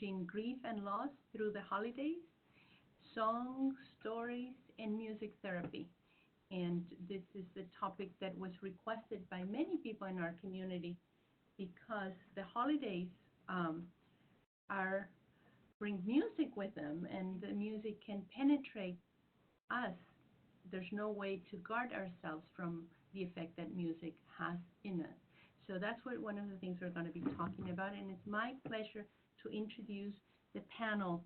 managing grief and loss through the holidays, songs, stories, and music therapy. And this is the topic that was requested by many people in our community because the holidays are bring music with them, and the music can penetrate us. There's no way to guard ourselves from the effect that music has in us. So that's what one of the things we're going to be talking about, and it's my pleasure to introduce the panel.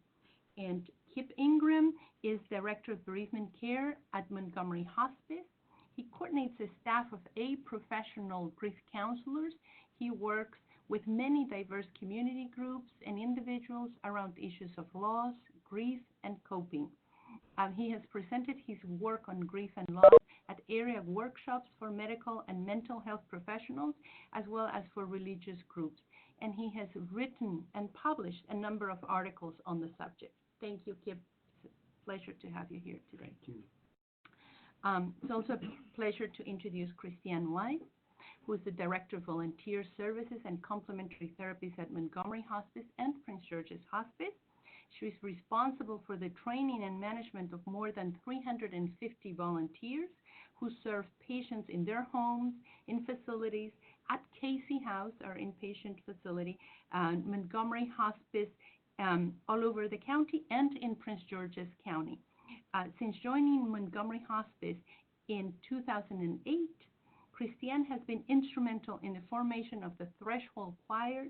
And Kip Ingram is Director of Bereavement Care at Montgomery Hospice. He coordinates a staff of 8 professional grief counselors. He works with many diverse community groups and individuals around issues of loss, grief, and coping. He has presented his work on grief and loss at area workshops for medical and mental health professionals, as well as for religious groups. And he has written and published a number of articles on the subject. Thank you, Kip. It's a pleasure to have you here today. Thank you. It's also a pleasure to introduce Christiane White, who is the Director of Volunteer Services and Complementary Therapies at Montgomery Hospice and Prince George's Hospice. She is responsible for the training and management of more than 350 volunteers who serve patients in their homes, in facilities, at Casey House, our inpatient facility, Montgomery Hospice, all over the county and in Prince George's County. Since joining Montgomery Hospice in 2008, Christiane has been instrumental in the formation of the Threshold Choir,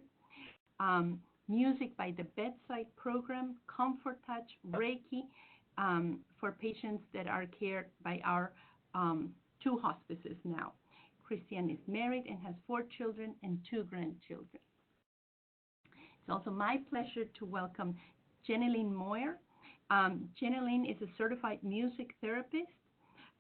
Music by the Bedside program, Comfort Touch, Reiki, for patients that are cared by our 2 hospices now. Christiane is married and has 4 children and 2 grandchildren. It's also my pleasure to welcome Jeneline Moyer. Jeneline is a certified music therapist.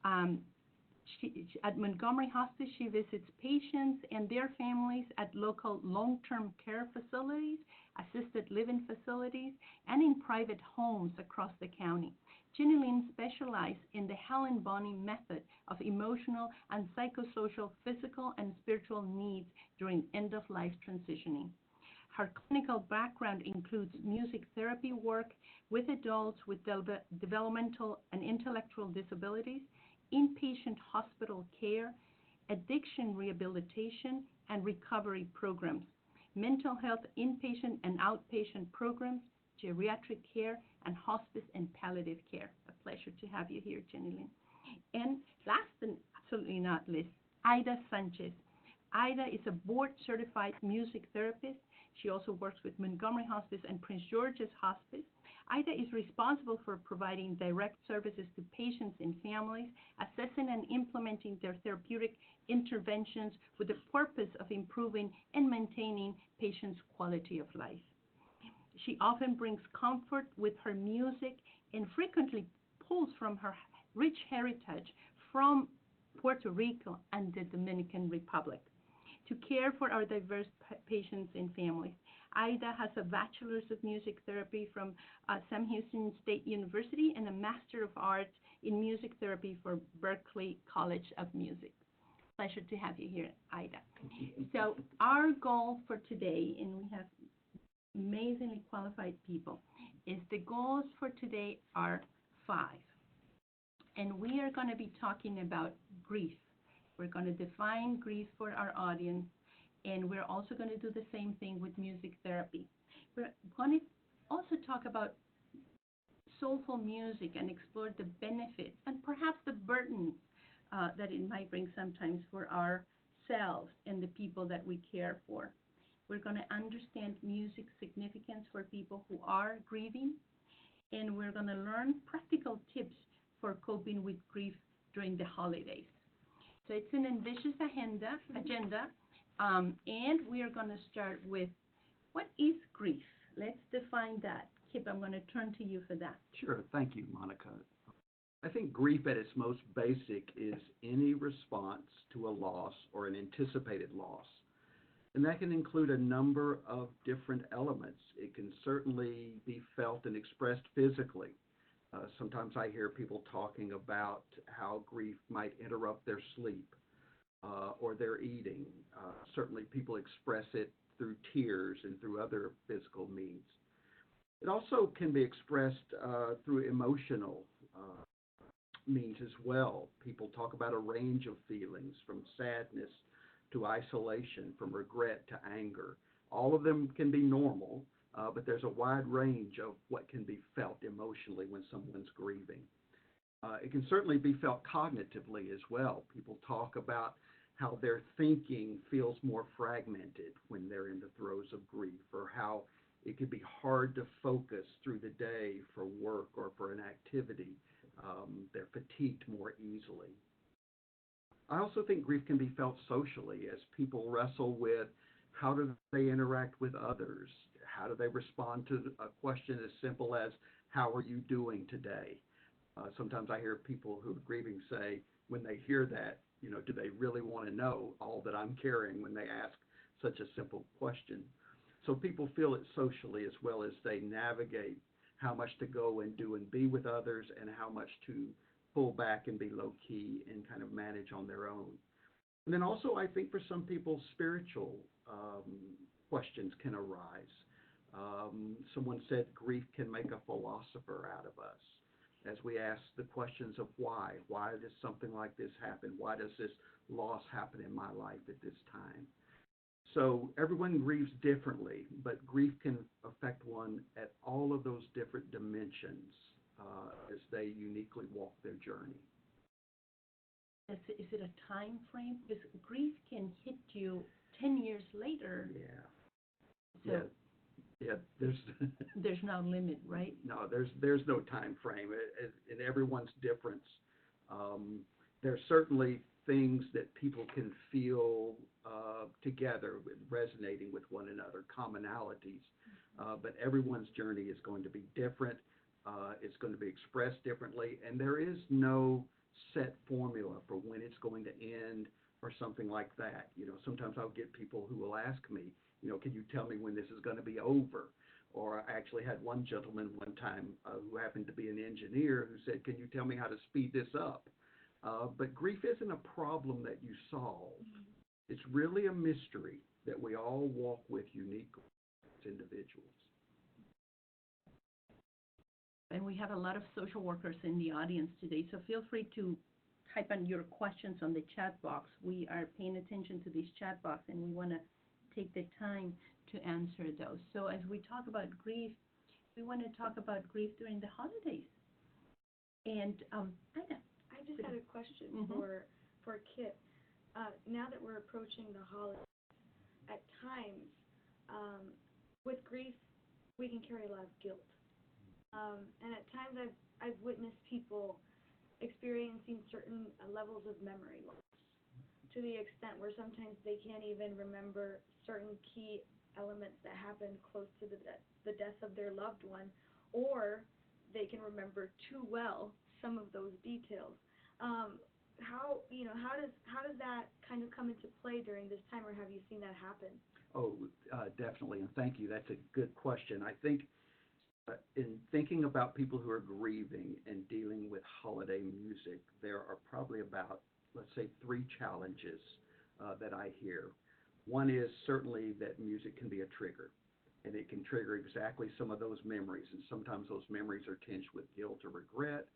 At Montgomery Hospice, she visits patients and their families at local long-term care facilities, assisted living facilities, and in private homes across the county. Jeneline specialized in the Helen Bonney method of emotional and psychosocial, physical, and spiritual needs during end-of-life transitioning. Her clinical background includes music therapy work with adults with developmental and intellectual disabilities, inpatient hospital care, addiction rehabilitation and recovery programs, mental health inpatient and outpatient programs, geriatric care, and hospice and palliative care. A pleasure to have you here, Jeneline. And last but absolutely not least, Ida Sanchez. Ida is a board-certified music therapist. She also works with Montgomery Hospice and Prince George's Hospice. Ida is responsible for providing direct services to patients and families, assessing and implementing their therapeutic interventions with the purpose of improving and maintaining patients' quality of life. She often brings comfort with her music and frequently pulls from her rich heritage from Puerto Rico and the Dominican Republic to care for our diverse patients and families. Ida has a Bachelor's of Music Therapy from Sam Houston State University and a Master of Arts in Music Therapy for Berklee College of Music. Pleasure to have you here, Ida. So our goal for today, and we have amazingly qualified people, is the goals for today are 5. And we are going to be talking about grief. We're going to define grief for our audience, and we're also going to do the same thing with music therapy. We're going to also talk about soulful music and explore the benefits and perhaps the burdens that it might bring sometimes for ourselves and the people that we care for. We're going to understand music's significance for people who are grieving, and we're going to learn practical tips for coping with grief during the holidays. So it's an ambitious agenda, and we are going to start with what is grief? Let's define that. Kip, I'm going to turn to you for that. Sure. Thank you, Monica. I think grief at its most basic is any response to a loss or an anticipated loss. And that can include a number of different elements. It can certainly be felt and expressed physically. Sometimes I hear people talking about how grief might interrupt their sleep or their eating. Certainly people express it through tears and through other physical means. It also can be expressed through emotional means as well. People talk about a range of feelings from sadness to isolation, from regret to anger. All of them can be normal, but there's a wide range of what can be felt emotionally when someone's grieving. It can certainly be felt cognitively as well. People talk about how their thinking feels more fragmented when they're in the throes of grief, or how it can be hard to focus through the day for work or for an activity. They're fatigued more easily. I also think grief can be felt socially as people wrestle with how do they interact with others? How do they respond to a question as simple as, how are you doing today? Sometimes I hear people who are grieving say, when they hear that, do they really want to know all that I'm carrying when they ask such a simple question? So people feel it socially as well as they navigate how much to go and do and be with others, and how much to pull back and be low key and kind of manage on their own. And then also, I think for some people, spiritual questions can arise. Someone said grief can make a philosopher out of us as we ask the questions of why. Why does something like this happen? Why does this loss happen in my life at this time? So everyone grieves differently, but grief can affect one at all of those different dimensions as they uniquely walk their journey. Is it a time frame? Because grief can hit you 10 years later. Yeah, So yeah. There's there's no limit, right? no, there's no time frame, and everyone's difference. There's certainly things that people can feel together, resonating with one another, commonalities. But everyone's journey is going to be different. It's going to be expressed differently, and there is no set formula for when it's going to end or something like that. Sometimes I'll get people who will ask me, can you tell me when this is going to be over? Or I actually had one gentleman one time who happened to be an engineer who said, can you tell me how to speed this up? But grief isn't a problem that you solve. It's really a mystery that we all walk with uniquely as individuals. And we have a lot of social workers in the audience today, so feel free to type in your questions on the chat box. We are paying attention to this chat box, and we want to take the time to answer those. So as we talk about grief, we want to talk about grief during the holidays. And Ida. I just had a question for Kit. Now that we're approaching the holidays, at times, with grief, we can carry a lot of guilt. And at times I've witnessed people experiencing certain levels of memory loss, to the extent where sometimes they can't even remember certain key elements that happened close to the death of their loved one, or they can remember too well some of those details. How does that kind of come into play during this time, or have you seen that happen? Oh, definitely, and thank you. That's a good question. I think in thinking about people who are grieving and dealing with holiday music, there are probably about, let's say, three challenges that I hear. One is certainly that music can be a trigger, and it can trigger exactly some of those memories. And sometimes those memories are tinged with guilt or regret.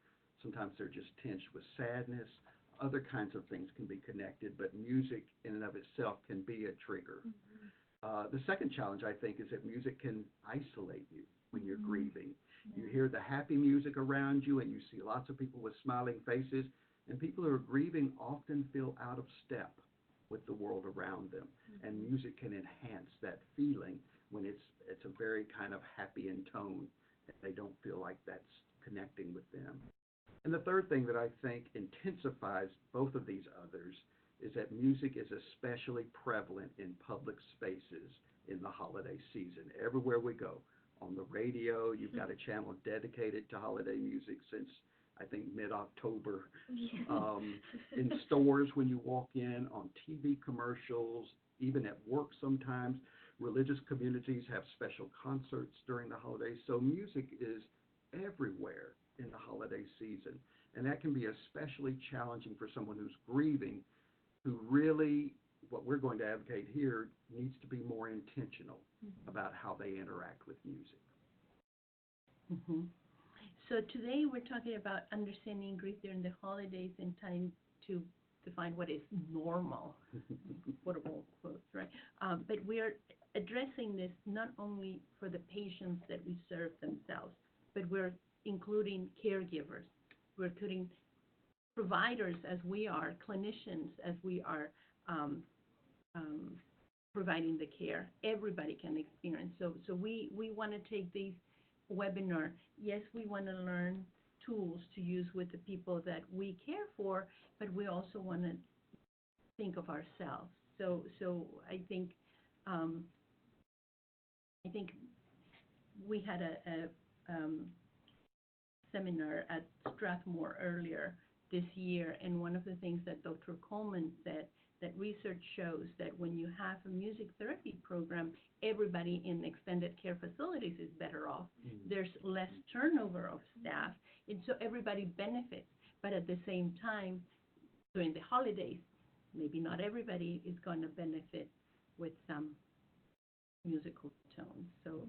Sometimes they're just tinged with sadness. Other kinds of things can be connected, but music in and of itself can be a trigger. The second challenge, I think, is that music can isolate you when you're grieving. You hear the happy music around you, and you see lots of people with smiling faces, and people who are grieving often feel out of step with the world around them. And music can enhance that feeling when it's a very kind of happy in tone, and they don't feel like that's connecting with them. And the third thing that I think intensifies both of these others is that music is especially prevalent in public spaces in the holiday season. Everywhere we go, on the radio, you've got a channel dedicated to holiday music since, I think, mid-October. In stores when you walk in, on TV commercials, even at work sometimes. Religious communities have special concerts during the holidays. So music is everywhere in the holiday season. And that can be especially challenging for someone who's grieving, who really, what we're going to advocate here, needs to be more intentional about how they interact with music. Hmm. So today we're talking about understanding grief during the holidays and time to define what is normal, quotable quotes, right? But we're addressing this not only for the patients that we serve themselves, but we're including caregivers. We're including providers as we are, clinicians as we are, um, um, providing the care. Everybody can experience. So we want to take these webinar. Yes, we want to learn tools to use with the people that we care for, but we also want to think of ourselves. So um, I think we had a seminar at Strathmore earlier this year, and one of the things that Dr. Coleman said, that research shows that when you have a music therapy program, everybody in extended care facilities is better off. There's less turnover of staff, and so everybody benefits. But at the same time, during the holidays, maybe not everybody is going to benefit with some musical tones. So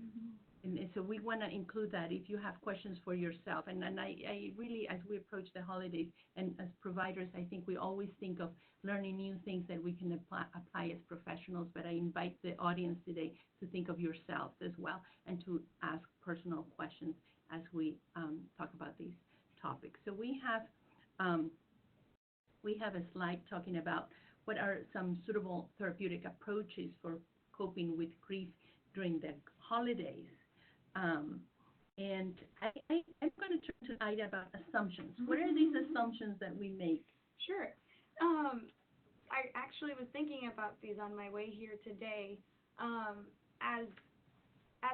and so we want to include that if you have questions for yourself. And I really, as we approach the holidays and as providers, I think we always think of learning new things that we can apply as professionals. But I invite the audience today to think of yourselves as well and to ask personal questions as we talk about these topics. So we have a slide talking about what are some suitable therapeutic approaches for coping with grief during the holidays. And I'm going to turn to Ida about assumptions. What are these assumptions that we make? Sure. I actually was thinking about these on my way here today. As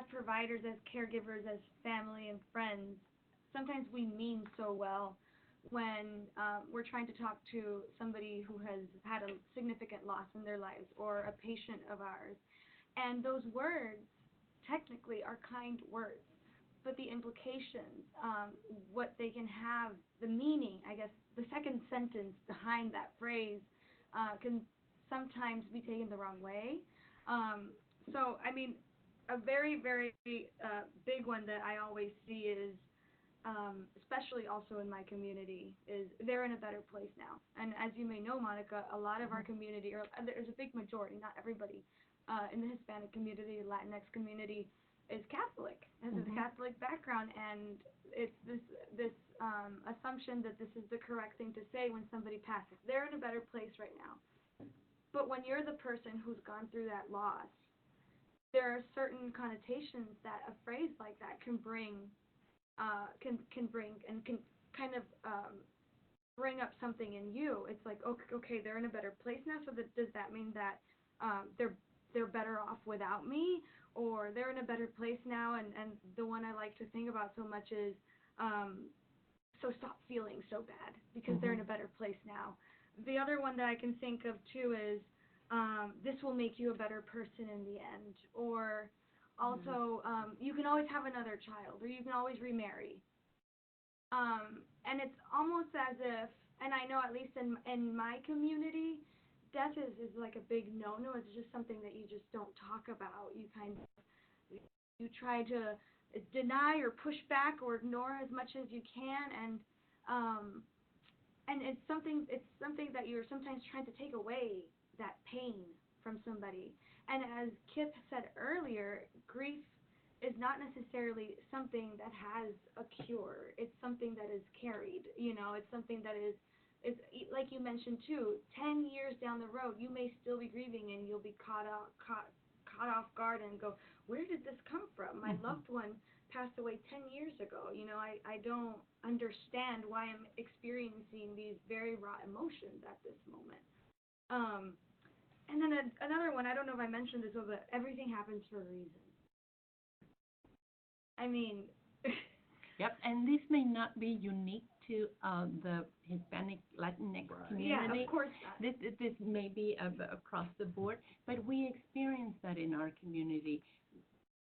providers, as caregivers, as family and friends, sometimes we mean so well when we're trying to talk to somebody who has had a significant loss in their lives or a patient of ours. And those words technically are kind words, but the implications, what they can have, the meaning, I guess, the second sentence behind that phrase can sometimes be taken the wrong way. So, I mean, a very, very big one that I always see is, especially also in my community, is they're in a better place now. And as you may know, Monica, a lot of our community, or there's a big majority, not everybody, in the Hispanic community, Latinx community, is Catholic, has a Catholic background, and it's this assumption that this is the correct thing to say when somebody passes. They're in a better place right now. But when you're the person who's gone through that loss, there are certain connotations that a phrase like that can bring, can bring, and can kind of bring up something in you. It's like, okay, they're in a better place now. So does that mean that they're better off without me, or they're in a better place now? And the one I like to think about so much is, so stop feeling so bad because they're in a better place now. The other one that I can think of too is, this will make you a better person in the end, or also, you can always have another child, or you can always remarry. And it's almost as if, and I know at least in my community, death is like a big no-no. It's just something that you just don't talk about. You kind of, you try to deny or push back or ignore as much as you can, and it's something that you're sometimes trying to take away that pain from somebody. And as Kip said earlier, grief is not necessarily something that has a cure. It's something that is carried. It's something that is like you mentioned too. 10 years down the road, you may still be grieving, and you'll be caught off guard and go, where did this come from? My loved one passed away 10 years ago. I don't understand why I'm experiencing these very raw emotions at this moment. And then another one, I don't know if I mentioned this, but everything happens for a reason. I mean, Yep, and this may not be unique to the Hispanic Latinx community. Yeah, of course not. This may be across the board, but we experience that in our community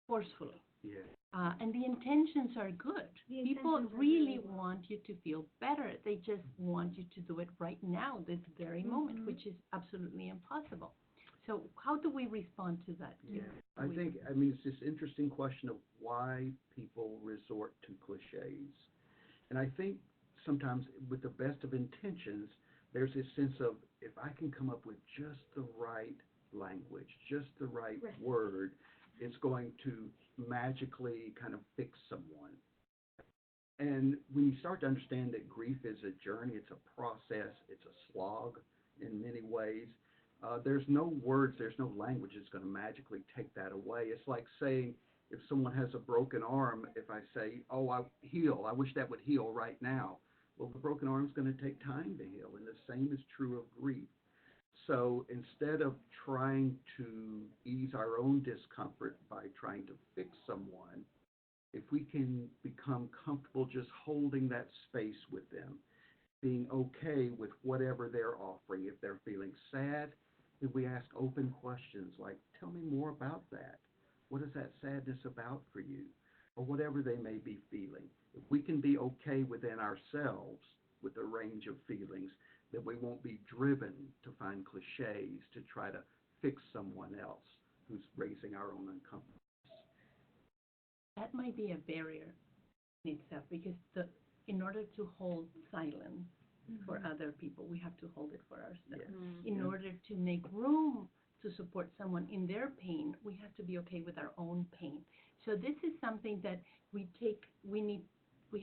forcefully. Yeah. And the intentions are good. People really want you to feel better. They just want you to do it right now, this very moment, which is absolutely impossible. So how do we respond to that? Yeah, I think, I mean, it's this interesting question of why people resort to cliches. And I think sometimes with the best of intentions, there's this sense of if I can come up with just the right language, just the right word, it's going to magically kind of fix someone. And when you start to understand that grief is a journey, it's a process, it's a slog in many ways, there's no words, there's no language that's going to magically take that away. It's like saying if someone has a broken arm, if I say, oh, I heal, I wish that would heal right now. Well, the broken arm's going to take time to heal, and the same is true of grief. So instead of trying to ease our own discomfort by trying to fix someone, if we can become comfortable just holding that space with them, being okay with whatever they're offering. If they're feeling sad, then we ask open questions like, tell me more about that. What is that sadness about for you? Or whatever they may be feeling. If we can be okay within ourselves with a range of feelings, then we won't be driven to find cliches to try to fix someone else who's raising our own uncomfort. That might be a barrier in itself because in order to hold silence for other people, we have to hold it for ourselves. Yes. In order to make room to support someone in their pain, we have to be okay with our own pain. So this is something that we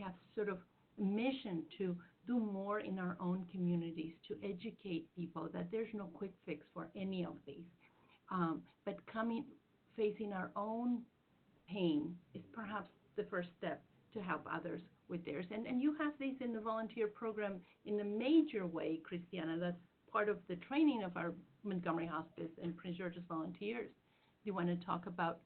have sort of a mission to do more in our own communities to educate people that there's no quick fix for any of these. But facing our own pain is perhaps the first step to help others with theirs. And you have these in the volunteer program in a major way, Christiana. That's part of the training of our Montgomery Hospice and Prince George's volunteers. Do you want to talk about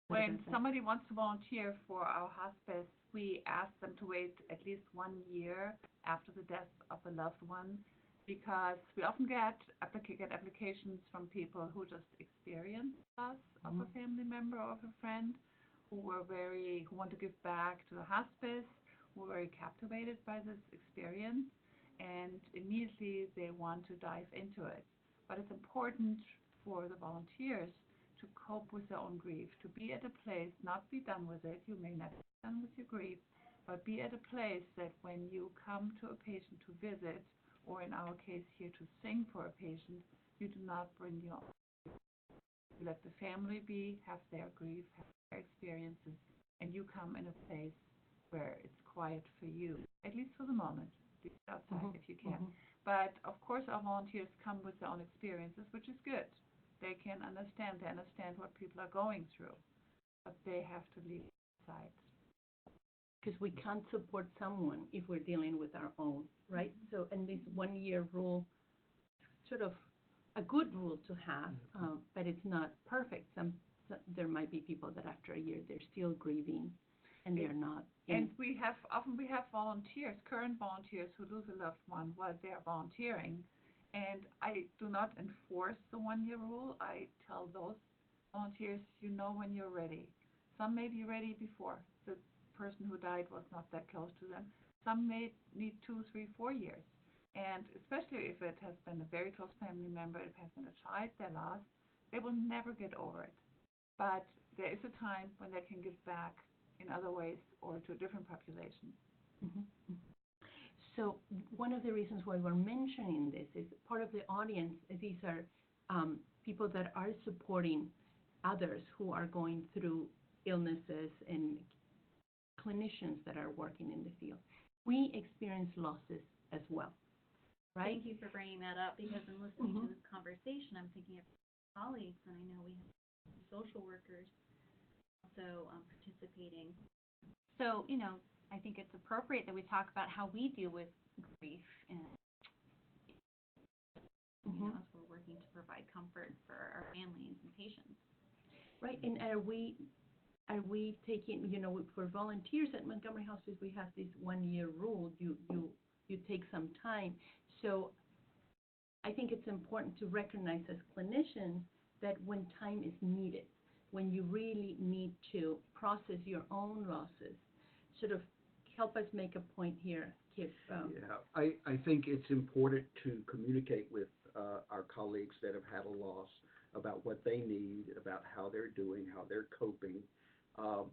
when somebody wants to volunteer for our hospice, we ask them to wait at least 1 year after the death of a loved one, because we often get applications from people who just experienced loss of a family member or of a friend, who want to give back to the hospice, who were very captivated by this experience, and immediately they want to dive into it. But it's important for the volunteers to cope with their own grief, to be at a place, not be done with it. You may never be done with your grief, but be at a place that when you come to a patient to visit, or in our case here to sing for a patient, you do not bring your own grief. You let the family have their grief, have their experiences, and you come in a place where it's quiet for you, at least for the moment. Do it outside if you can. But of course our volunteers come with their own experiences, which is good. They understand what people are going through, but they have to leave inside. Because we can't support someone if we're dealing with our own, right? So, and this 1 year rule, sort of a good rule to have, but it's not perfect. There might be people that after a year they're still grieving, and they're not. And we have volunteers, current volunteers, who lose a loved one while they are volunteering. And I do not enforce the 1 year rule. I tell those volunteers, you know when you're ready. Some may be ready before the person who died was not that close to them. Some may need 2, 3, 4 years. And especially if it has been a very close family member, if it has been a child they lost, they will never get over it. But there is a time when they can give back in other ways or to a different population. So one of the reasons why we're mentioning this is part of the audience, these are people that are supporting others who are going through illnesses and clinicians that are working in the field. We experience losses as well, right? Thank you for bringing that up, because in listening to this conversation, I'm thinking of colleagues, and I know we have social workers also participating. So, I think it's appropriate that we talk about how we deal with grief and as we're working to provide comfort for our families and patients. Right, and are we taking, for volunteers at Montgomery Hospice, we have this 1 year rule. You take some time. So I think it's important to recognize as clinicians that when time is needed, when you really need to process your own losses, sort of help us make a point here, Kip. I think it's important to communicate with our colleagues that have had a loss about what they need, about how they're doing, how they're coping. Um,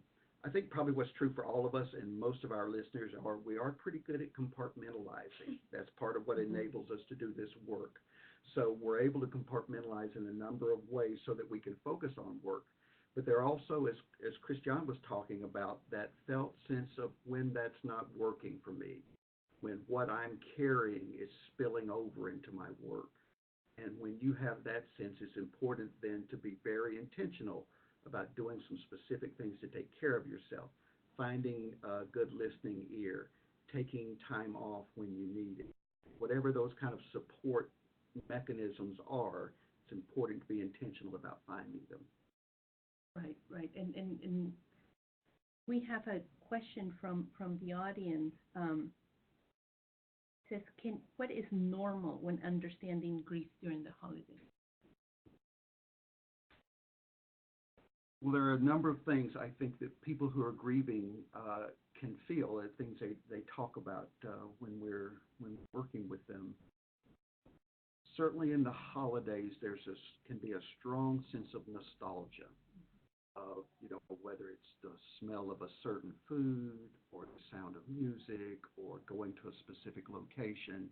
I think probably what's true for all of us and most of our listeners are we are pretty good at compartmentalizing. That's part of what enables us to do this work. So we're able to compartmentalize in a number of ways so that we can focus on work. But there also, as Christian was talking about, that felt sense of when that's not working for me, when what I'm carrying is spilling over into my work. And when you have that sense, it's important then to be very intentional about doing some specific things to take care of yourself, finding a good listening ear, taking time off when you need it. Whatever those kind of support mechanisms are, it's important to be intentional about finding them. Right, right. And we have a question from the audience. Says, what is normal when understanding grief during the holidays? Well, there are a number of things I think that people who are grieving can feel, things they talk about when we're working with them. Certainly in the holidays, can be a strong sense of nostalgia. Whether it's the smell of a certain food or the sound of music or going to a specific location,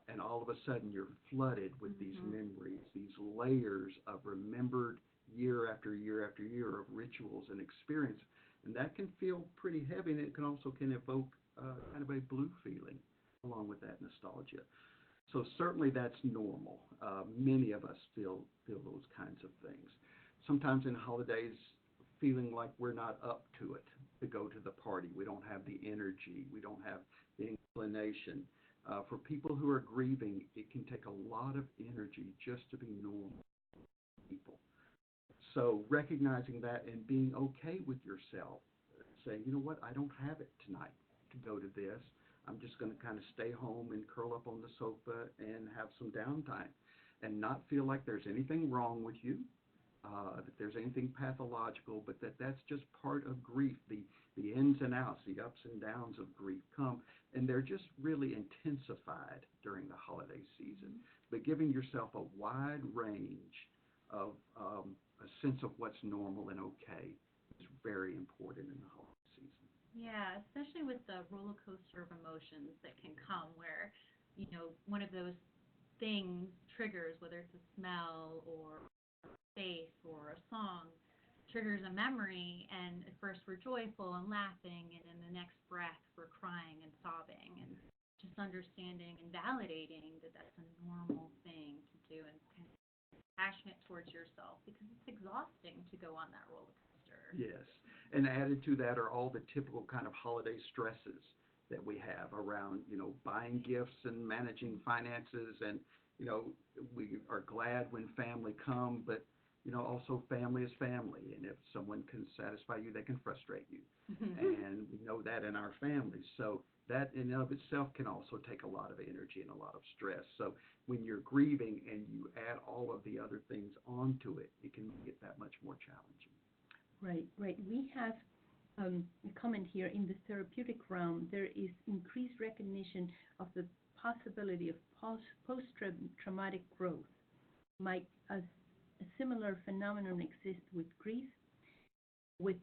and all of a sudden you're flooded with these memories, these layers of remembered year after year after year of rituals and experience, and that can feel pretty heavy, and it can evoke kind of a blue feeling along with that nostalgia. So certainly that's normal. Many of us feel those kinds of things. Sometimes in holidays, feeling like we're not up to it to go to the party. We don't have the energy. We don't have the inclination. For people who are grieving, it can take a lot of energy just to be normal people. So recognizing that and being okay with yourself, saying, you know what, I don't have it tonight to go to this. I'm just going to kind of stay home and curl up on the sofa and have some downtime and not feel like there's anything wrong with you. That there's anything pathological, but that's just part of grief. The ins and outs, the ups and downs of grief come, and they're just really intensified during the holiday season. But giving yourself a wide range of a sense of what's normal and okay is very important in the holiday season. Yeah, especially with the roller coaster of emotions that can come where, one of those things triggers, whether it's a smell or face or a song, triggers a memory, and at first we're joyful and laughing, and in the next breath we're crying and sobbing, and just understanding and validating that that's a normal thing to do and kind of passionate towards yourself because it's exhausting to go on that roller coaster. Yes, and added to that are all the typical kind of holiday stresses that we have around, buying gifts and managing finances, and we are glad when family come, but also family is family, and if someone can satisfy you, they can frustrate you. And we know that in our families. So that in and of itself can also take a lot of energy and a lot of stress. So when you're grieving and you add all of the other things onto it, it can make it that much more challenging. Right, right. We have a comment here. In the therapeutic realm, there is increased recognition of the possibility of post-traumatic growth. Might a similar phenomenon exist with grief? With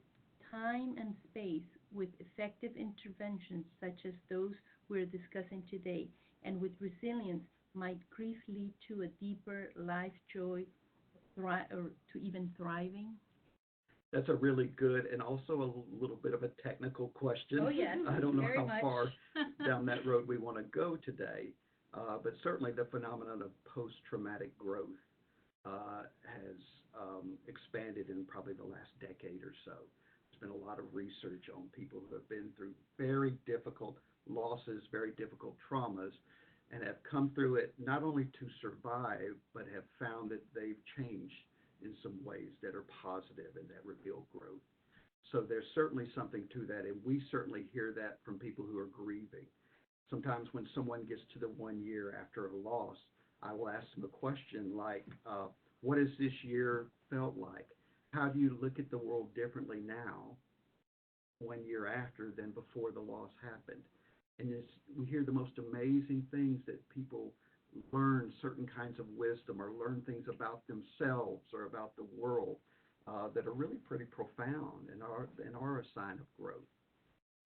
time and space, with effective interventions such as those we're discussing today, and with resilience, might grief lead to a deeper life joy or to even thriving? That's a really good and also a little bit of a technical question. Oh, yes. I don't know very how much. far down that road we want to go today, but certainly the phenomenon of post-traumatic growth has expanded in probably the last decade or so. There's been a lot of research on people who have been through very difficult losses, very difficult traumas, and have come through it not only to survive, but have found that they've changed in some ways that are positive and that reveal growth. So there's certainly something to that, and we certainly hear that from people who are grieving. Sometimes when someone gets to the 1 year after a loss, I will ask them a question like, what has this year felt like? How do you look at the world differently now, 1 year after, than before the loss happened? And we hear the most amazing things that people learn certain kinds of wisdom or learn things about themselves or about the world that are really pretty profound and are a sign of growth.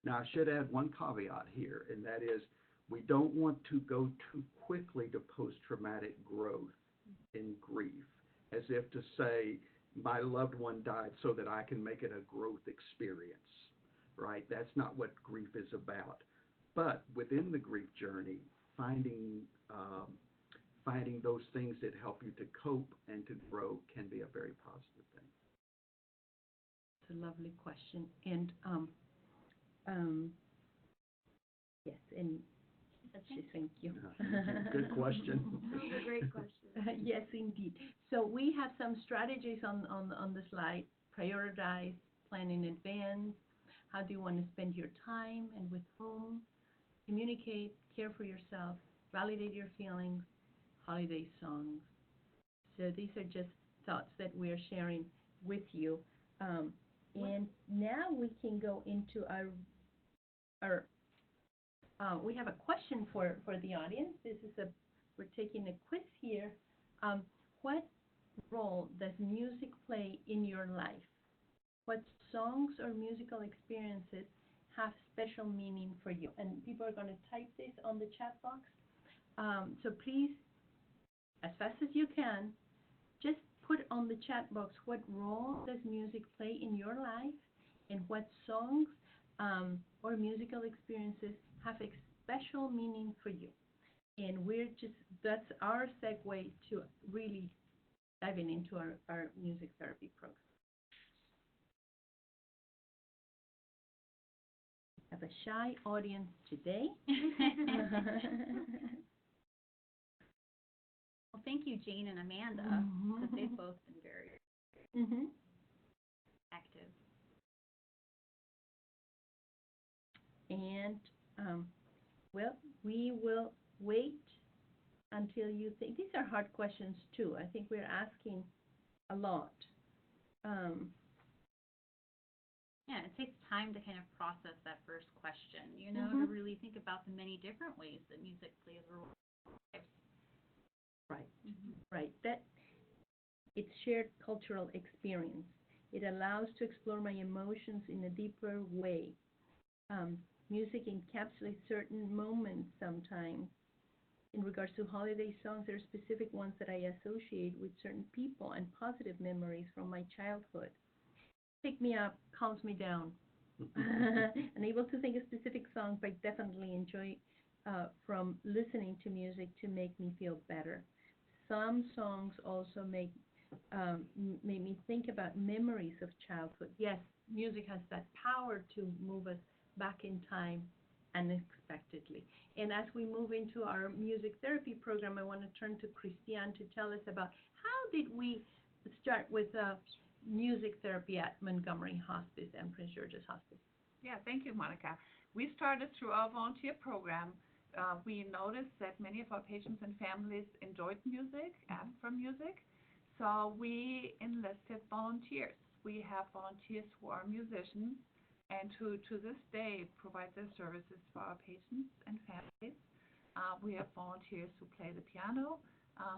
Now, I should add one caveat here, and that is we don't want to go too quickly to post-traumatic growth in grief, as if to say, my loved one died so that I can make it a growth experience, right? That's not what grief is about. But within the grief journey, finding those things that help you to cope and to grow can be a very positive thing. It's a lovely question. And yes, and thank you. Good question. A great question. Yes, indeed. So we have some strategies on the slide. Prioritize, plan in advance. How do you want to spend your time and with whom? Communicate, care for yourself, validate your feelings, holiday songs. So these are just thoughts that we're sharing with you. And now we can go into our we have a question for the audience. We're taking a quiz here. What role does music play in your life? What songs or musical experiences have special meaning for you? And people are going to type this on the chat box. So please, as fast as you can, just put on the chat box what role does music play in your life and what songs or musical experiences have a special meaning for you. And that's our segue to really diving into our music therapy program. We have a shy audience today. Well, thank you, Jane and Amanda, because they've both been very active. And, well, we will wait until you think. These are hard questions, too. I think we're asking a lot. Yeah, it takes time to kind of process that first question, to really think about the many different ways that music plays a role in our lives. Right, right. That it's shared cultural experience. It allows to explore my emotions in a deeper way. Music encapsulates certain moments sometimes. In regards to holiday songs, there are specific ones that I associate with certain people and positive memories from my childhood. Pick me up, calms me down. Unable to think of specific songs, but definitely enjoy from listening to music to make me feel better. Some songs also make me think about memories of childhood. Yes, music has that power to move us back in time unexpectedly. And as we move into our music therapy program, I want to turn to Christiane to tell us about how did we start with music therapy at Montgomery Hospice and Prince George's Hospice. Yeah, thank you, Monica. We started through our volunteer program. We noticed that many of our patients and families enjoyed music, asked for music, so we enlisted volunteers. We have volunteers who are musicians and who to this day provide their services for our patients and families. We have volunteers who play the piano,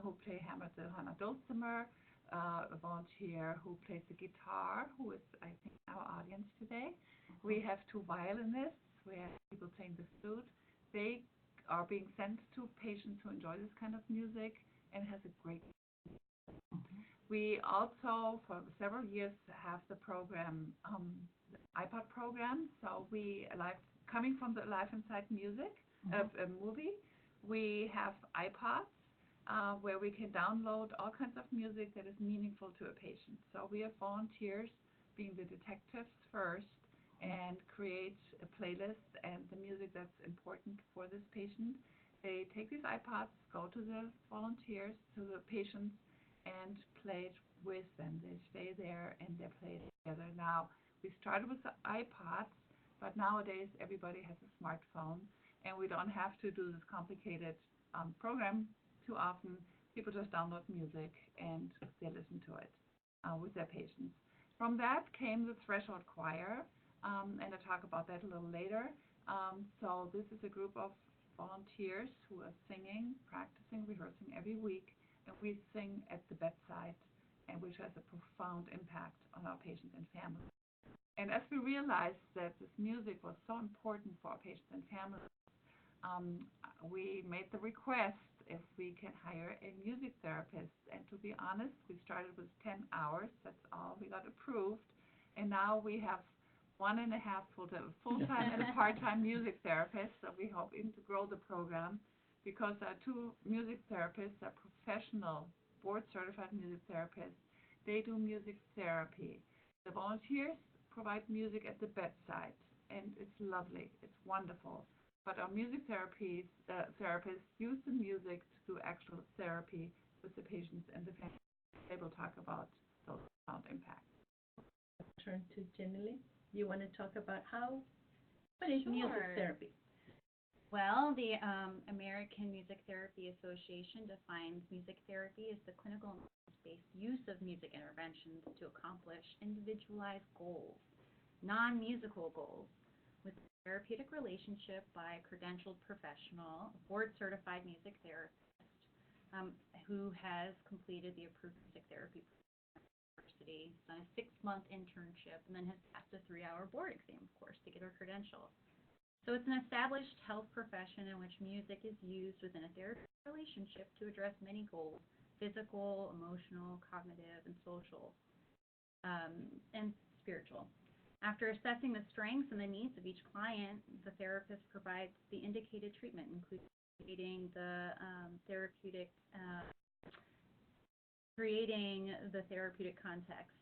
who play hammer the Hannah Dulcimer, a volunteer who plays the guitar, who is, I think, our audience today. We have 2 violinists. We have people playing the flute. They are being sent to patients who enjoy this kind of music and has a great. We also, for several years, have the program, the iPod program. So coming from the Life Inside Music movie, we have iPods where we can download all kinds of music that is meaningful to a patient. So we have volunteers being the detectives first and create a playlist and the music that's important for this patient. They take these iPods, go to the volunteers, to the patients, and play it with them. They stay there and they play it together. Now, we started with the iPods, but nowadays everybody has a smartphone, and we don't have to do this complicated program too often. People just download music and they listen to it with their patients. From that came the Threshold Choir, and I'll talk about that a little later. So this is a group of volunteers who are singing, practicing, rehearsing every week, and we sing at the bedside, and which has a profound impact on our patients and families. And as we realized that this music was so important for our patients and families, we made the request if we can hire a music therapist. And to be honest, we started with 10 hours. That's all we got approved. And now we have 1.5 full-time and a part-time music therapists. So we hope to grow the program because our 2 music therapists are professional, board-certified music therapists. They do music therapy. The volunteers provide music at the bedside, and it's lovely. It's wonderful. But our music therapists use the music to do actual therapy with the patients and the family. They will talk about those profound impacts. Turn to Jenny. You want to talk about what is music therapy? Well, the American Music Therapy Association defines music therapy as the clinical based use of music interventions to accomplish individualized goals, non-musical goals, with a therapeutic relationship by a credentialed professional, a board-certified music therapist who has completed the approved music therapy university, done a 6-month internship, and then has passed a 3-hour board exam, of course, to get her credential. So it's an established health profession in which music is used within a therapeutic relationship to address many goals: physical, emotional, cognitive, and social, and spiritual. After assessing the strengths and the needs of each client, the therapist provides the indicated treatment, including the creating the therapeutic context.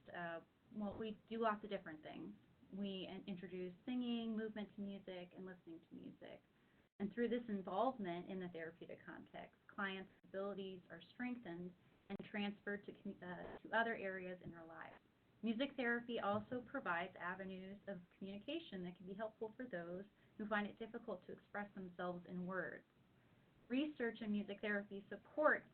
Well, we do lots of different things. We introduce singing, movement to music, and listening to music. And through this involvement in the therapeutic context, clients' abilities are strengthened and transferred to other areas in their lives. Music therapy also provides avenues of communication that can be helpful for those who find it difficult to express themselves in words. Research in music therapy supports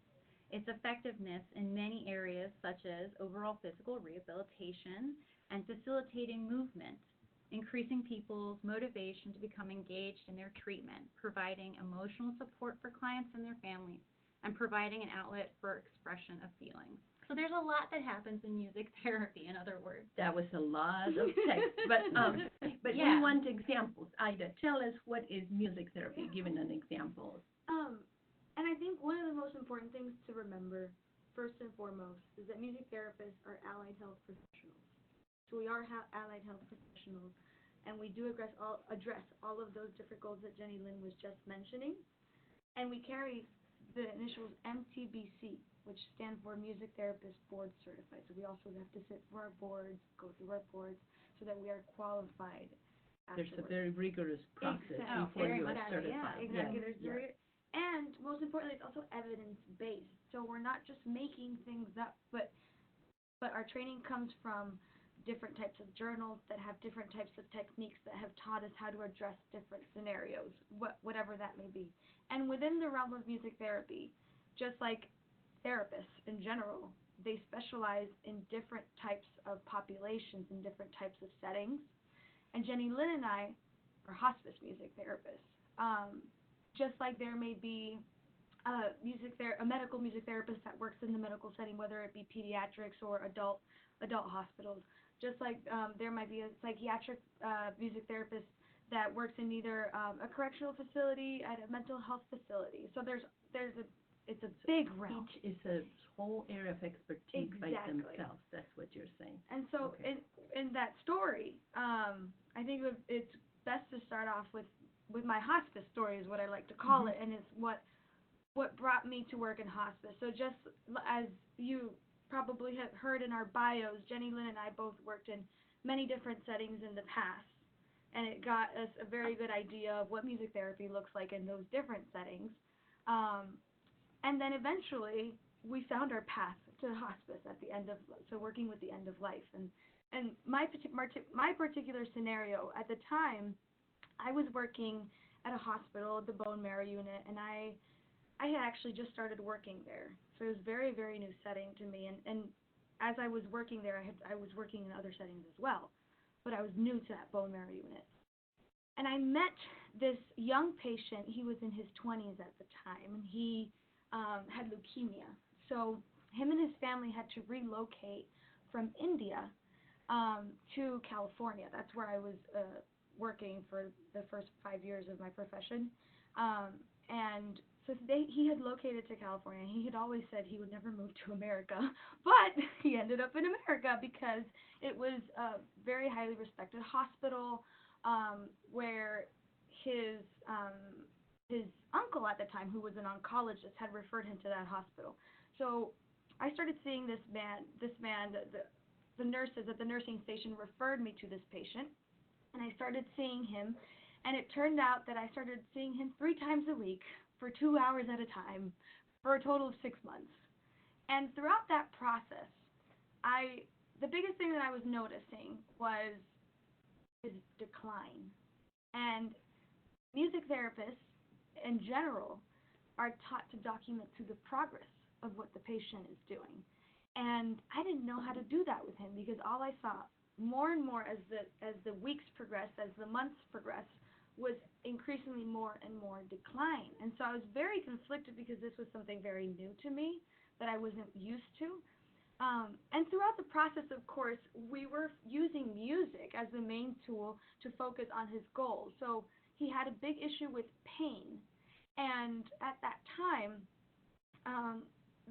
its effectiveness in many areas such as overall physical rehabilitation and facilitating movement, increasing people's motivation to become engaged in their treatment, providing emotional support for clients and their families, and providing an outlet for expression of feelings. So there's a lot that happens in music therapy, in other words. That was a lot of text, but Yeah. we want examples. Ida, tell us what is music therapy, given an example. And I think one of the most important things to remember, first and foremost, is that music therapists are allied health professionals. So we are allied health professionals, and we do address all of those different goals that Jenny Lynn was just mentioning. And we carry the initials MTBC, which stand for Music Therapist Board Certified. So we also have to sit for our boards, go through our boards, so that we are qualified afterwards. There's a very rigorous process Exactly. before you are Exactly. certified. Yeah, exactly. Yeah. And most importantly, it's also evidence-based. So we're not just making things up, but our training comes from different types of journals that have different types of techniques that have taught us how to address different scenarios, whatever that may be. And within the realm of music therapy, just like therapists in general, they specialize in different types of populations and different types of settings. And Jenny Lynn and I are hospice music therapists. Just like there may be a medical music therapist that works in the medical setting, whether it be pediatrics or adult hospitals. Just like there might be a psychiatric music therapist that works in either a correctional facility and a mental health facility. So it's a big realm. Each is a whole area of expertise by Exactly. themselves. That's what you're saying. And so Okay. in that story, I think it's best to start off with my hospice story, is what I like to call it, and it's what brought me to work in hospice. So just as you probably have heard in our bios, Jenny Lynn and I both worked in many different settings in the past, and it got us a very good idea of what music therapy looks like in those different settings. And then eventually we found our path to hospice at the end of, so working with the end of life. And my particular scenario at the time, I was working at a hospital, the bone marrow unit, and I had actually just started working there. So it was a very, very new setting to me. And as I was working there, I was working in other settings as well, but I was new to that bone marrow unit. And I met this young patient, he was in his 20s at the time, and he had leukemia. So him and his family had to relocate from India to California. That's where I was working for the first 5 years of my profession. And so he had located to California. He had always said he would never move to America, but he ended up in America because it was a very highly respected hospital where his uncle at the time, who was an oncologist, had referred him to that hospital. So I started seeing this man, the nurses at the nursing station referred me to this patient, and I started seeing him, and it turned out that I started seeing him 3 times a week for 2 hours at a time for a total of 6 months. And throughout that process, the biggest thing that I was noticing was his decline. And music therapists in general are taught to document through the progress of what the patient is doing. And I didn't know how to do that with him because all I saw more and more as the weeks progressed, as the months progressed, was increasingly more and more decline. And so I was very conflicted because this was something very new to me that I wasn't used to. And throughout the process, of course, we were using music as the main tool to focus on his goals. So he had a big issue with pain. And at that time,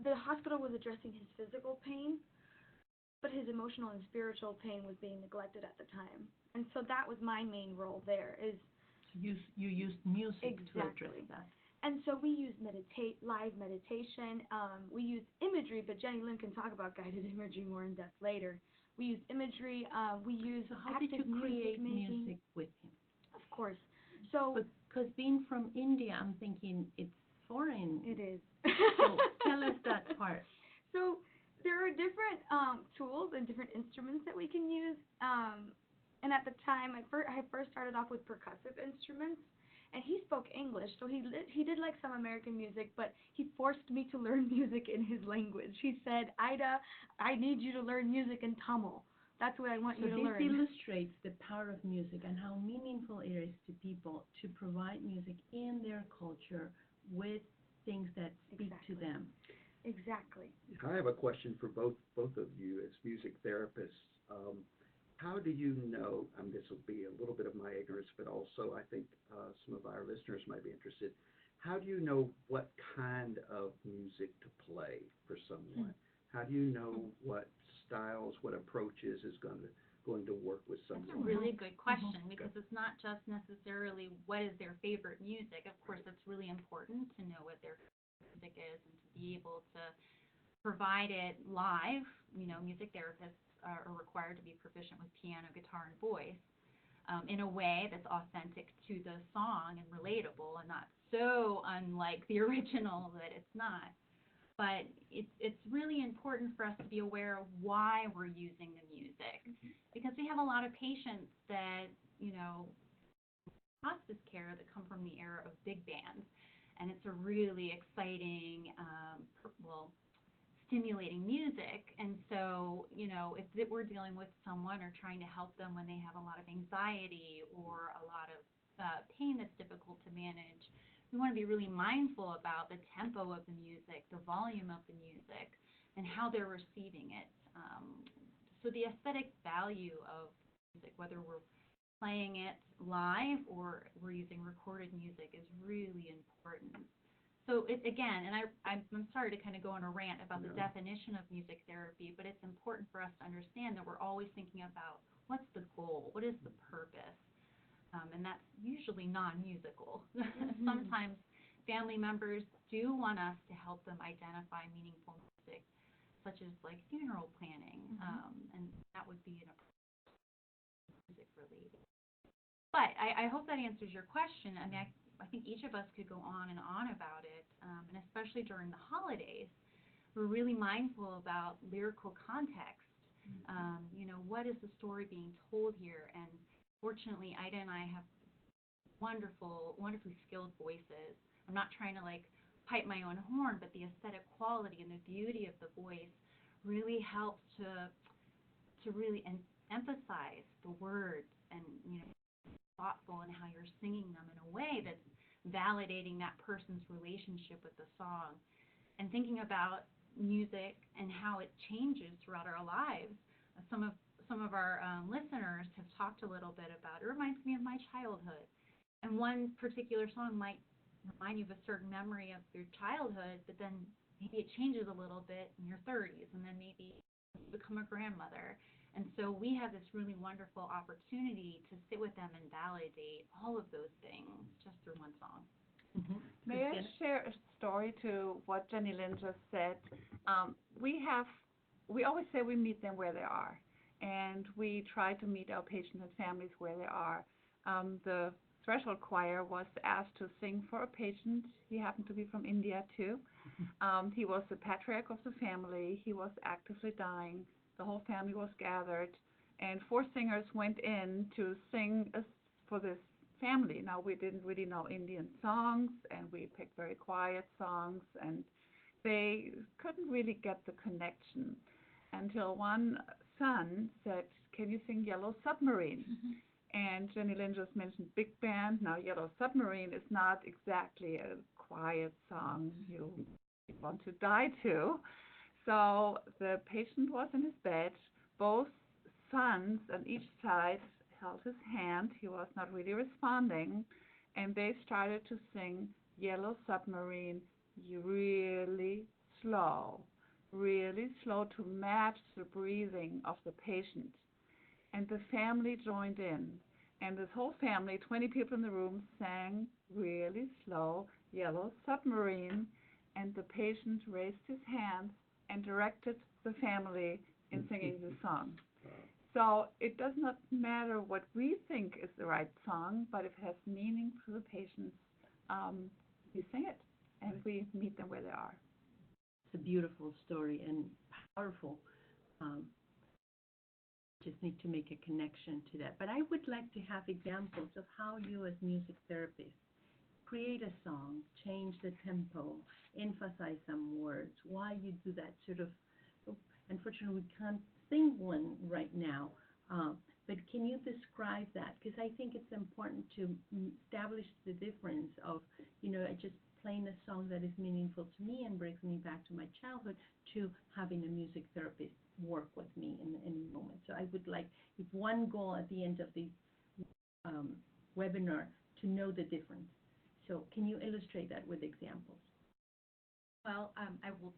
the hospital was addressing his physical pain, but his emotional and spiritual pain was being neglected at the time. And so that was my main role there, is You used music to address exactly. that. And so we use live meditation. We use imagery, but Jenny Lynn can talk about guided imagery more in depth later. We use imagery. We use So how did you active create making. music with him? Of course. So Because being from India, I'm thinking it's foreign. it is. So tell us that part. So there are different tools and different instruments that we can use. And at the time, I first started off with percussive instruments, and he spoke English, so he did like some American music, but he forced me to learn music in his language. He said, "Ida, I need you to learn music in Tamil. That's what I want you to So learn." this illustrates the power of music and how meaningful it is to people to provide music in their culture with things that speak Exactly. to them. Exactly. I have a question for both of you as music therapists. How do you know, this will be a little bit of my ignorance, but also I think some of our listeners might be interested. How do you know what kind of music to play for someone? How do you know what styles, what approaches is going to work with someone? That's a really good question because it's not just necessarily what is their favorite music. Of course, it's really important to know what their music is and to be able to provide it live. Music therapists are required to be proficient with piano, guitar, and voice in a way that's authentic to the song and relatable and not so unlike the original that it's not. But it's really important for us to be aware of why we're using the music because we have a lot of patients that, hospice care that come from the era of big bands, and it's a really exciting, stimulating music. And so, if we're dealing with someone or trying to help them when they have a lot of anxiety or a lot of pain that's difficult to manage, we want to be really mindful about the tempo of the music, the volume of the music, and how they're receiving it. So the aesthetic value of music, whether we're playing it live or we're using recorded music, is really important. So again, and I'm sorry to kind of go on a rant about the definition of music therapy, but it's important for us to understand that we're always thinking about what's the goal, what is the purpose, and that's usually non-musical. Sometimes family members do want us to help them identify meaningful music, such as like funeral planning, and that would be an music related. But I hope that answers your question. I mean, I think each of us could go on and on about it, and especially during the holidays, we're really mindful about lyrical context. What is the story being told here? And fortunately, Ida and I have wonderfully skilled voices. I'm not trying to pipe my own horn, but the aesthetic quality and the beauty of the voice really helps to really emphasize the words and thoughtful in how you're singing them in a way that's validating that person's relationship with the song. And thinking about music and how it changes throughout our lives. Some of our listeners have talked a little bit about it. Reminds me of my childhood. And one particular song might remind you of a certain memory of your childhood, but then maybe it changes a little bit in your 30s, and then maybe you become a grandmother. And so we have this really wonderful opportunity to sit with them and validate all of those things just through one song. Mm-hmm. May I share a story to what Jenny Lynn just said? We always say we meet them where they are, and we try to meet our patients and families where they are. The Threshold Choir was asked to sing for a patient. He happened to be from India too. He was the patriarch of the family. He was actively dying. The whole family was gathered, and 4 singers went in to sing for this family. Now, we didn't really know Indian songs, and we picked very quiet songs, and they couldn't really get the connection until one son said, "Can you sing Yellow Submarine?" Mm-hmm. And Jenny Lynn just mentioned big band. Now, Yellow Submarine is not exactly a quiet song you want to die to. So the patient was in his bed. Both sons on each side held his hand. He was not really responding. And they started to sing Yellow Submarine really slow to match the breathing of the patient. And the family joined in. And this whole family, 20 people in the room, sang really slow Yellow Submarine. And the patient raised his hands and directed the family in singing the song. So it does not matter what we think is the right song, but if it has meaning for the patients, we sing it and we meet them where they are. It's a beautiful story and powerful. Just need to make a connection to that. But I would like to have examples of how you as music therapists create a song, change the tempo, emphasize some words, why you do that sort of. Unfortunately, we can't sing one right now, but can you describe that? Because I think it's important to establish the difference of, just playing a song that is meaningful to me and brings me back to my childhood to having a music therapist work with me in a moment. So I would like, if one goal at the end of the webinar, to know the difference. So can you illustrate that with examples? Well, I will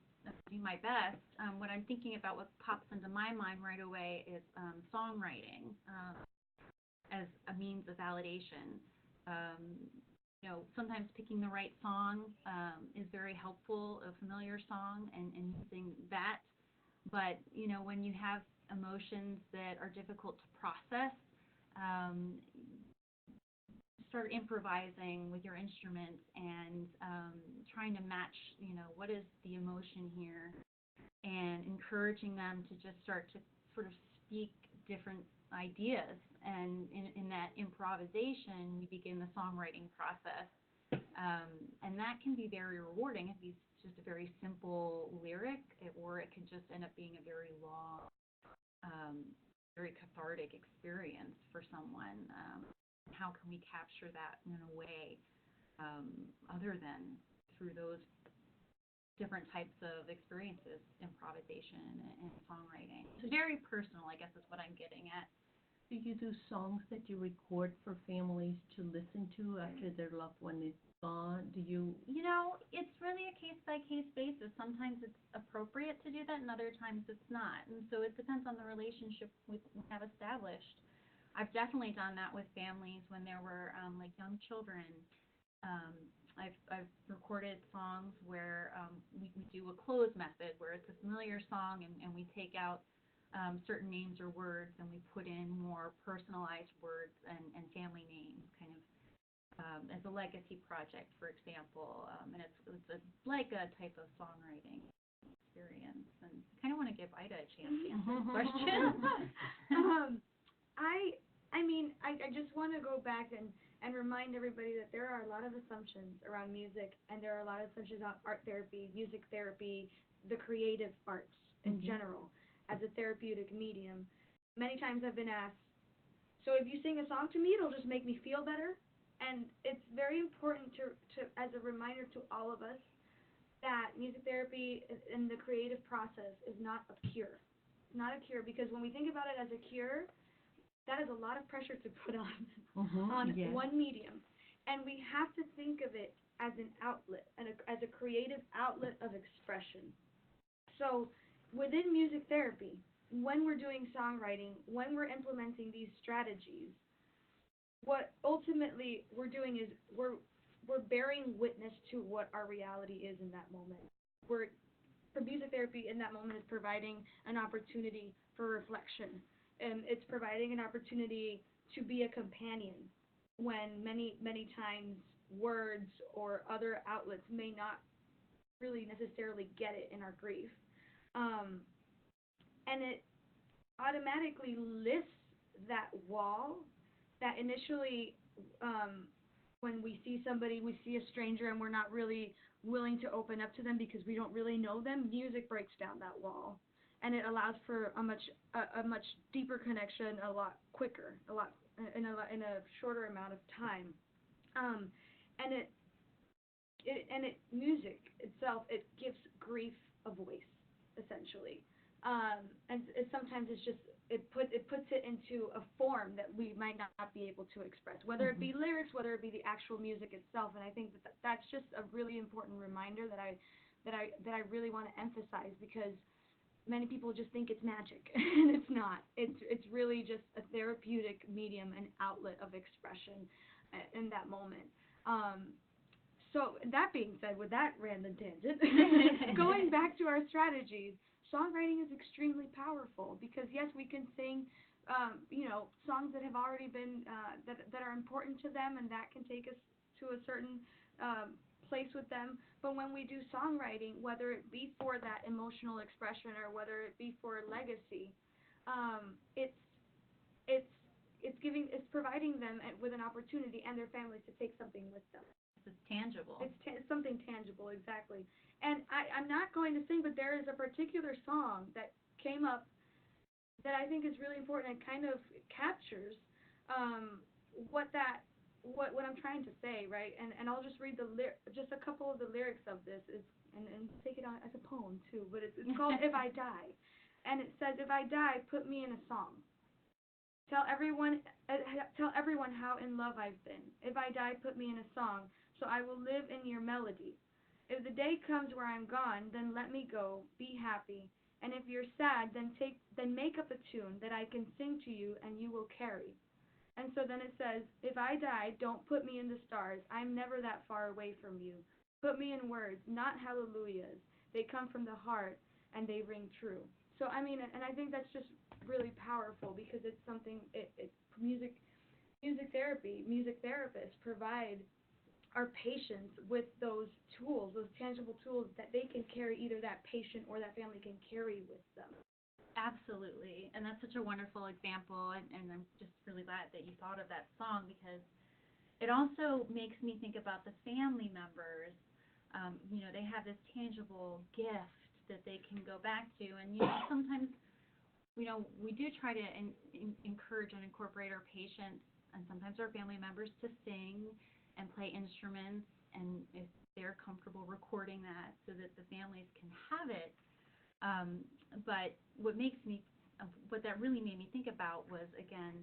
do my best. What I'm thinking about, what pops into my mind right away is songwriting as a means of validation. Sometimes picking the right song is very helpful, a familiar song, and using that. But, when you have emotions that are difficult to process, start improvising with your instruments and trying to match, what is the emotion here, and encouraging them to just start to sort of speak different ideas. And in that improvisation, you begin the songwriting process. And that can be very rewarding if it's just a very simple lyric, or it can just end up being a very long, very cathartic experience for someone. How can we capture that in a way other than through those different types of experiences, improvisation and songwriting? It's very personal, I guess is what I'm getting at. Do you do songs that you record for families to listen to after their loved one is gone? Do you? It's really a case-by-case basis. Sometimes it's appropriate to do that, and other times it's not. And so it depends on the relationship we have established. I've definitely done that with families when there were like young children. I've recorded songs where we do a close method, where it's a familiar song and we take out certain names or words, and we put in more personalized words and family names, kind of as a legacy project, for example. And it's like a type of songwriting experience. And I kind of want to give Ida a chance to answer the question. I just want to go back and remind everybody that there are a lot of assumptions around music, and there are a lot of assumptions on art therapy, music therapy, the creative arts in general as a therapeutic medium. Many times I've been asked, So if you sing a song to me, it'll just make me feel better. And it's very important to as a reminder to all of us that music therapy and the creative process is not a cure. It's not a cure because when we think about it as a cure, that is a lot of pressure to put on Yes. one medium. And we have to think of it as an outlet, and as a creative outlet of expression. So within music therapy, when we're doing songwriting, when we're implementing these strategies, what ultimately we're doing is we're bearing witness to what our reality is in that moment. We're for music therapy in that moment is providing an opportunity for reflection, and it's providing an opportunity to be a companion when many times words or other outlets may not really necessarily get it in our grief. Um, and it automatically lifts that wall that initially, when we see somebody, we see a stranger, and we're not really willing to open up to them because we don't really know them. Music breaks down that wall, and it allows for a much deeper connection, a lot quicker, a lot in a shorter amount of time. Um, and music itself, it gives grief a voice, essentially. And sometimes it's just it puts it into a form that we might not be able to express, whether it be lyrics, whether it be the actual music itself. And I think that's just a really important reminder that I really want to emphasize, because many people just think it's magic, and it's not. It's really just a therapeutic medium and outlet of expression in that moment. So that being said, with that random tangent, going back to our strategies, songwriting is extremely powerful because yes, we can sing, songs that have already been that are important to them, and that can take us to a certain place with them. But when we do songwriting, whether it be for that emotional expression or whether it be for legacy, it's providing them with an opportunity and their families to take something with them. It's tangible. It's something tangible, exactly. And I'm not going to sing, but there is a particular song that came up that I think is really important and kind of captures what I'm trying to say, right? And I'll just read just a couple of the lyrics of this, and take it on as a poem too. But it's called "If I Die," and it says, "If I die, put me in a song. Tell everyone how in love I've been. If I die, put me in a song, so I will live in your melody. If the day comes where I'm gone, then let me go, be happy. And if you're sad, then make up a tune that I can sing to you and you will carry." And so then it says, "If I die, don't put me in the stars. I'm never that far away from you. Put me in words, not hallelujahs. They come from the heart and they ring true." So I mean, and I think that's just really powerful because it's something. Music therapy, music therapists provide our patients with those tools, those tangible tools that they can carry, either that patient or that family can carry with them. Absolutely. And that's such a wonderful example. And I'm just really glad that you thought of that song, because it also makes me think about the family members. They have this tangible gift that they can go back to. And, sometimes, we do try to encourage and incorporate our patients and sometimes our family members to sing and play instruments, and if they're comfortable recording that so that the families can have it. But what that really made me think about was, again,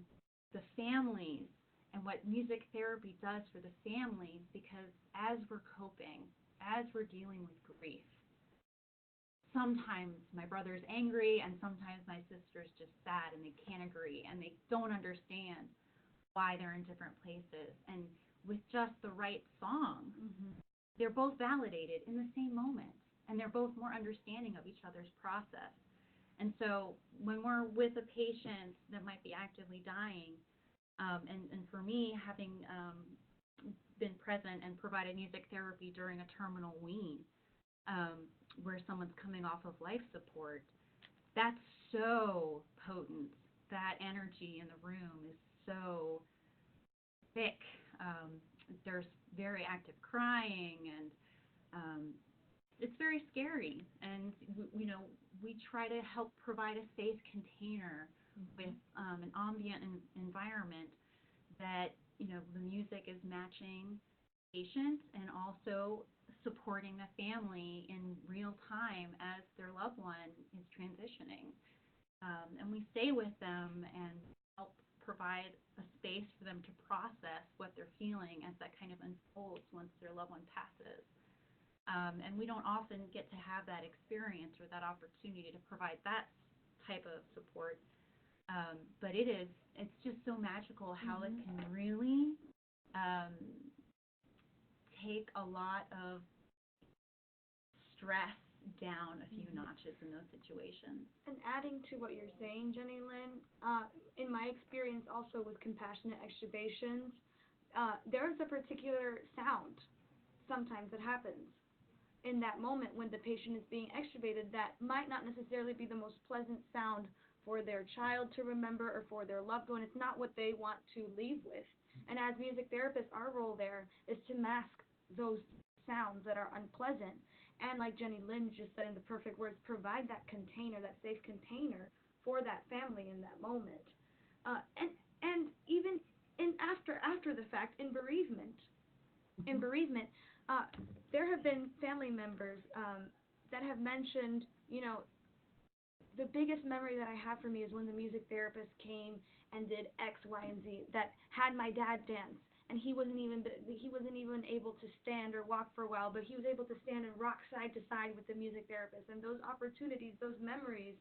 the families and what music therapy does for the families, because as we're coping, as we're dealing with grief, sometimes my brother's angry and sometimes my sister's just sad and they can't agree and they don't understand why they're in different places. And with just the right song, they're both validated in the same moment, and they're both more understanding of each other's process. And so when we're with a patient that might be actively dying, and for me, having been present and provided music therapy during a terminal wean, where someone's coming off of life support, that's so potent. That energy in the room is so thick. There's very active crying, and it's very scary. And we try to help provide a safe container with an ambient environment that, the music is matching patients and also supporting the family in real time as their loved one is transitioning. And we stay with them and help provide a space for them to process what they're feeling as that kind of unfolds once their loved one passes. And we don't often get to have that experience or that opportunity to provide that type of support. But it's just so magical how it can really take a lot of stress down a few notches in those situations. And adding to what you're saying, Jenny Lynn, in my experience also with compassionate extubations, there's a particular sound sometimes that happens in that moment when the patient is being extubated that might not necessarily be the most pleasant sound for their child to remember or for their loved one. It's not what they want to leave with. And as music therapists, our role there is to mask those sounds that are unpleasant. And like Jenny Lynn just said in the perfect words, provide that container, that safe container for that family in that moment. And even after the fact, in bereavement, there have been family members that have mentioned, the biggest memory that I have for me is when the music therapist came and did X, Y, and Z, that had my dad dance. And he wasn't even able to stand or walk for a while, but he was able to stand and rock side to side with the music therapist. And those opportunities, those memories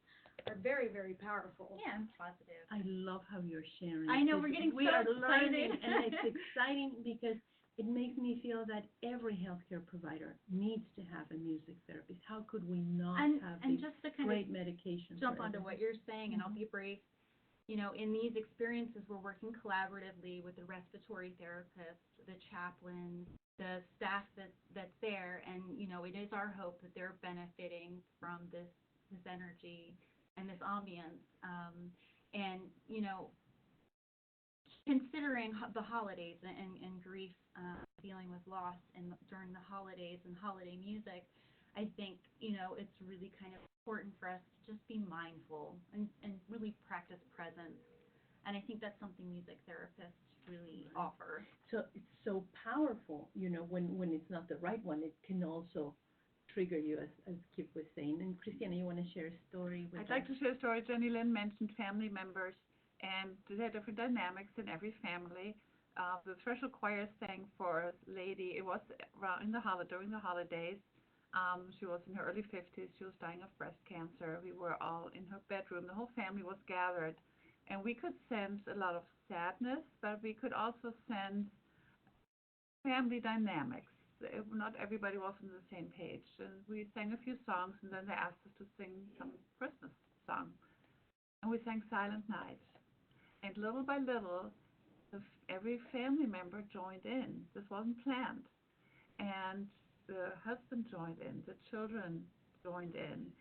are very, very powerful. Yeah, I'm positive. I love how you're sharing. I know, we're getting we so are learning, excited. and it's exciting because it makes me feel that every healthcare provider needs to have a music therapist. How could we not have And these just to kind great of medications? jump for onto everyone? what you're saying, and I'll be brief. In these experiences, we're working collaboratively with the respiratory therapist, the chaplain, the staff that's there, and it is our hope that they're benefiting from this energy and this ambience. And considering the holidays and grief, dealing with loss during the holidays and holiday music, I think, it's really kind of important for us to just be mindful and really practice presence. And I think that's something music therapists really offer. So it's so powerful, when it's not the right one, it can also trigger you, as Kip was saying. And Christiana, you want to share a story with I'd like to share a story. Jenny Lynn mentioned family members, and there are different dynamics in every family. The special choir sang for a lady. It was during the holidays. She was in her early 50s. She was dying of breast cancer. We were all in her bedroom. The whole family was gathered, and we could sense a lot of sadness, but we could also sense family dynamics. Not everybody was on the same page. And we sang a few songs, and then they asked us to sing some Christmas song. And we sang Silent Night. And little by little, every family member joined in. This wasn't planned. And the husband joined in. The children joined in.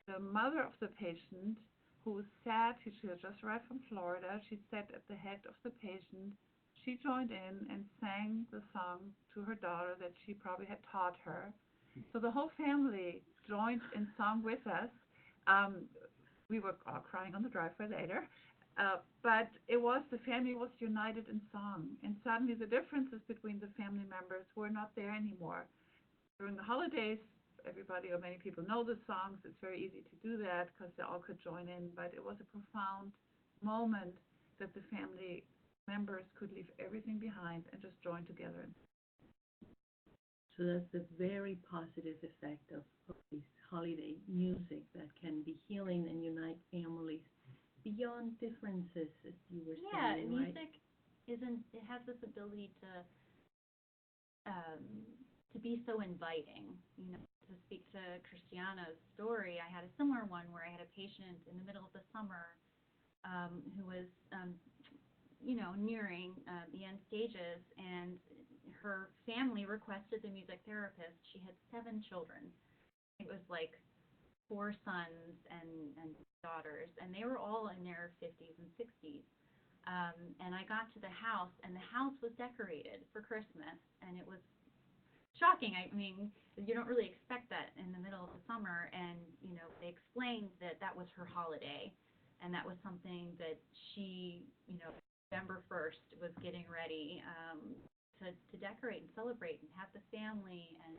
The mother of the patient, who sat, she had just arrived from Florida, she sat at the head of the patient. She joined in and sang the song to her daughter that she probably had taught her. So the whole family joined in song with us. We were all crying on the driveway later. But the family was united in song. And suddenly the differences between the family members were not there anymore. During the holidays, everybody or many people know the songs. It's very easy to do that because they all could join in. But it was a profound moment that the family members could leave everything behind and just join together. So that's the very positive effect of this holiday music that can be healing and unite families beyond differences, as you were saying, right? Music it has this ability to be so inviting. To speak to Christiana's story, I had a similar one where I had a patient in the middle of the summer who was, nearing the end stages, and her family requested the music therapist. She had 7 children. It was like 4 sons and daughters, and they were all in their 50s and 60s. And I got to the house, and the house was decorated for Christmas, and it was shocking. I mean, you don't really expect that in the middle of the summer, and they explained that was her holiday. And that was something that she, November 1st was getting ready to decorate and celebrate and have the family. And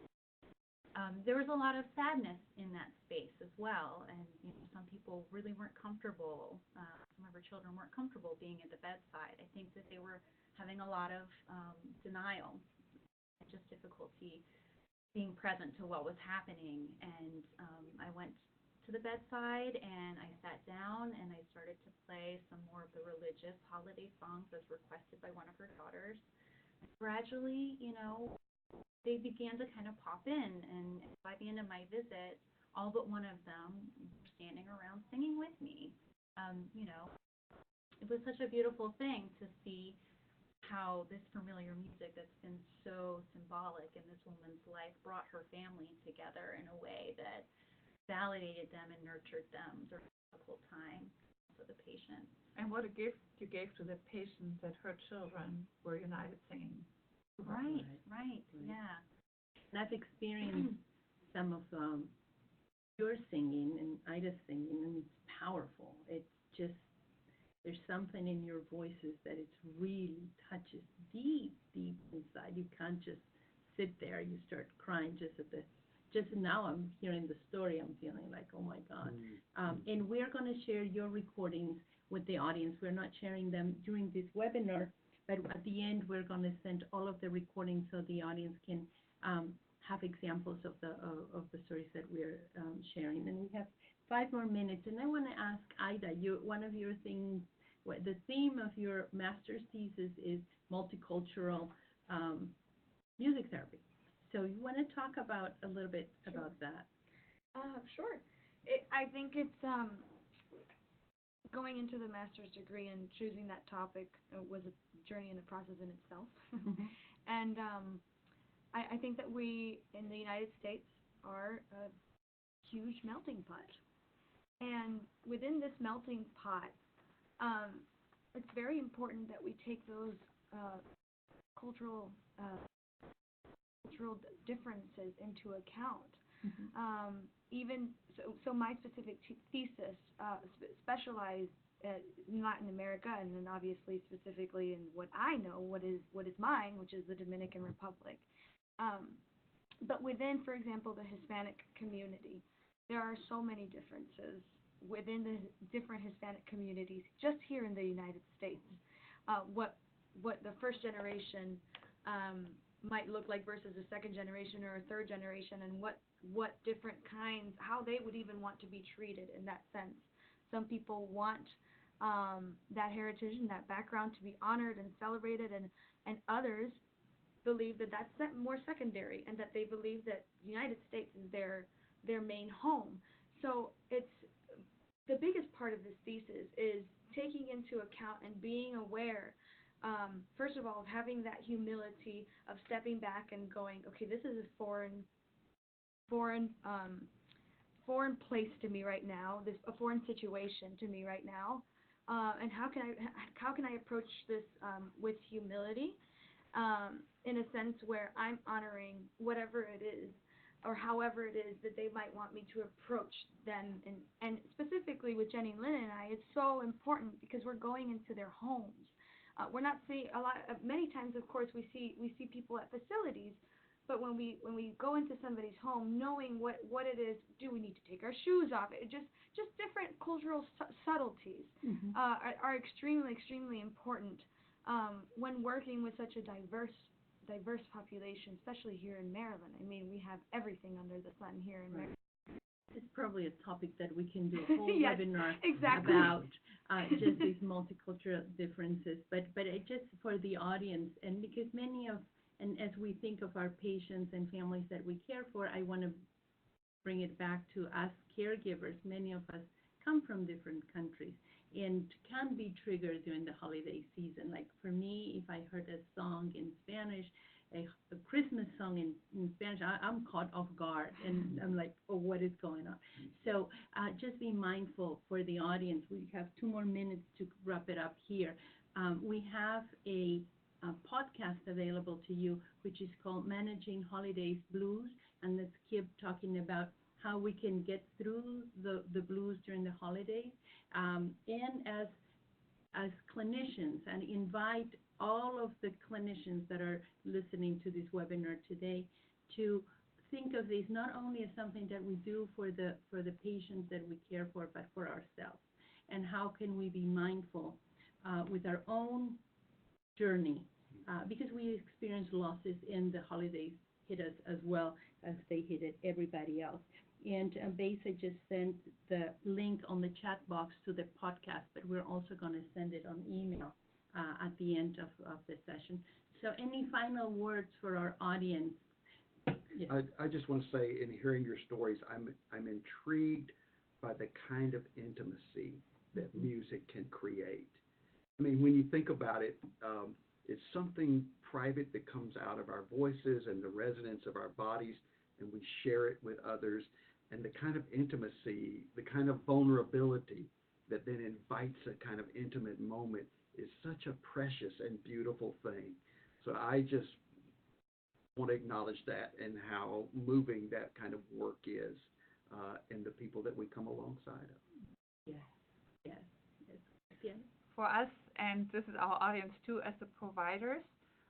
there was a lot of sadness in that space as well. And some people really weren't comfortable. Some of her children weren't comfortable being at the bedside. I think that they were having a lot of denial, just difficulty being present to what was happening. And I went to the bedside and I sat down and I started to play some more of the religious holiday songs as requested by one of her daughters. Gradually, they began to kind of pop in, and by the end of my visit, all but one of them were standing around singing with me. It was such a beautiful thing to see how this familiar music that's been so symbolic in this woman's life brought her family together in a way that validated them and nurtured them during a difficult time for the patient. And what a gift you gave to the patient that her children were united singing. Right, yeah. And I've experienced some of your singing and Ida's singing, and it's powerful. It's just, there's something in your voices that it really touches deep, deep inside. You can't just sit there. You start crying just now I'm hearing the story, I'm feeling like, oh my God. And we're going to share your recordings with the audience. We're not sharing them during this webinar, but at the end, we're going to send all of the recordings so the audience can have examples of the stories that we're sharing. And we have 5 more minutes. And I want to ask Ida, one of your things, the theme of your master's thesis is multicultural music therapy. So you want to talk about a little bit about that? Sure. I think it's going into the master's degree and choosing that topic was a journey and a process in itself. And I think that we in the United States are a huge melting pot. And within this melting pot, it's very important that we take those cultural differences into account. Even so my specific thesis specialized in Latin America, and then obviously specifically in what I know, what is mine, which is the Dominican Republic. But within, for example, the Hispanic community, there are so many differences within the different Hispanic communities just here in the United States. What the first generation might look like versus a second generation or a third generation, and what different kinds, how they would even want to be treated in that sense. Some people want that heritage and that background to be honored and celebrated, and others believe that that's more secondary, and that they believe that the United States is their main home. So it's the biggest part of this thesis is taking into account and being aware, first of all, of having that humility of stepping back and going, okay, this is a foreign place to me right now, a foreign situation to me right now, and how can I approach this with humility, in a sense where I'm honoring whatever it is or however it is that they might want me to approach them, and specifically with Jenny Lynn and I, it's so important because we're going into their homes. We're not seeing many times, of course, we see people at facilities, but when we go into somebody's home, knowing what it is, do we need to take our shoes off? Just different cultural subtleties are extremely, extremely important when working with such a diverse population, especially here in Maryland. I mean, we have everything under the sun here in Maryland. It's probably a topic that we can do a whole Yes, webinar exactly. about, just these multicultural differences. But just for the audience, and because and as we think of our patients and families that we care for, I want to bring it back to us caregivers. Many of us come from different countries and can be triggered during the holiday season. Like for me, if I heard a song in Spanish, a Christmas song in Spanish, I'm caught off guard, and I'm like, oh, what is going on? So just be mindful for the audience. We have 2 more minutes to wrap it up here. We have a podcast available to you, which is called Managing Holidays Blues, and let's keep talking about how we can get through the blues during the holidays, and as clinicians, and invite all of the clinicians that are listening to this webinar today to think of this not only as something that we do for the patients that we care for, but for ourselves. And how can we be mindful with our own journey, because we experience losses in the holidays hit us as well as they hit everybody else. And Besa just sent the link on the chat box to the podcast, but we're also going to send it on email at the end of the session. So any final words for our audience? Yes. I just want to say, in hearing your stories, I'm intrigued by the kind of intimacy that music can create. I mean, when you think about it, it's something private that comes out of our voices and the resonance of our bodies, and we share it with others. And the kind of intimacy, the kind of vulnerability that then invites a kind of intimate moment is such a precious and beautiful thing. So I just want to acknowledge that and how moving that kind of work is in the people that we come alongside of. Yes. Yeah. For us, and this is our audience too, as the providers,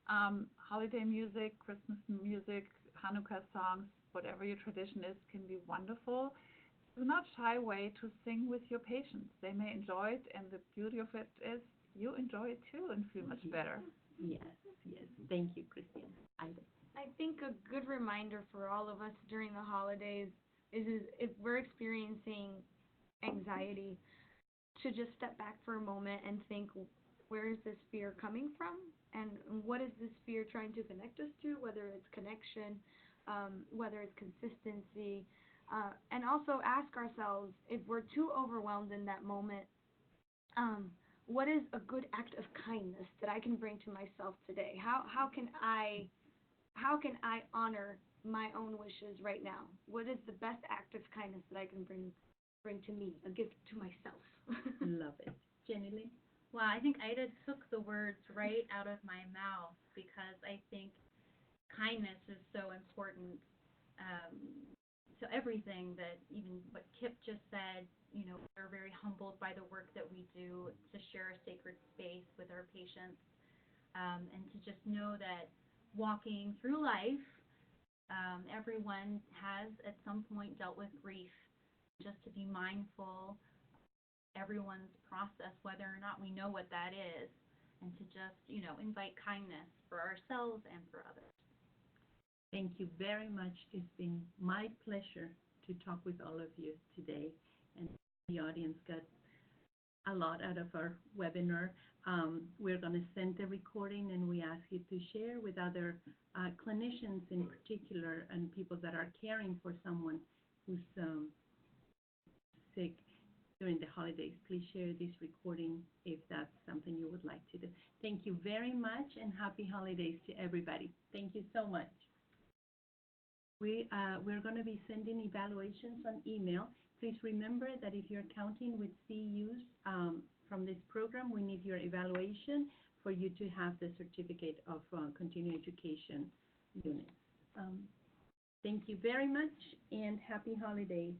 holiday music, Christmas music, Hanukkah songs, whatever your tradition is, can be wonderful. Do not shy away to sing with your patients. They may enjoy it, and the beauty of it is you enjoy it too and feel much better. Yes. Thank you, Christian. I think a good reminder for all of us during the holidays is if we're experiencing anxiety, to just step back for a moment and think, where is this fear coming from? And what is this fear trying to connect us to, whether it's connection, whether it's consistency, and also ask ourselves, if we're too overwhelmed in that moment, what is a good act of kindness that I can bring to myself today? How can I honor my own wishes right now? What is the best act of kindness that I can bring to me, a gift to myself? Love it. Jenny Lynn? Well, I think Ida took the words right out of my mouth, because I think kindness is so important to everything, that even what Kip just said, we're very humbled by the work that we do to share a sacred space with our patients, and to just know that walking through life, everyone has at some point dealt with grief, just to be mindful everyone's process, whether or not we know what that is, and to just, invite kindness for ourselves and for others. Thank you very much. It's been my pleasure to talk with all of you today, and the audience got a lot out of our webinar. We're going to send the recording, and we ask you to share with other clinicians in particular, and people that are caring for someone who's sick during the holidays. Please share this recording if that's something you would like to do. Thank you very much, and happy holidays to everybody. Thank you so much. We're going to be sending evaluations on email. Please remember that if you're counting with CEUs from this program, we need your evaluation for you to have the certificate of continuing education units. Thank you very much, and happy holidays.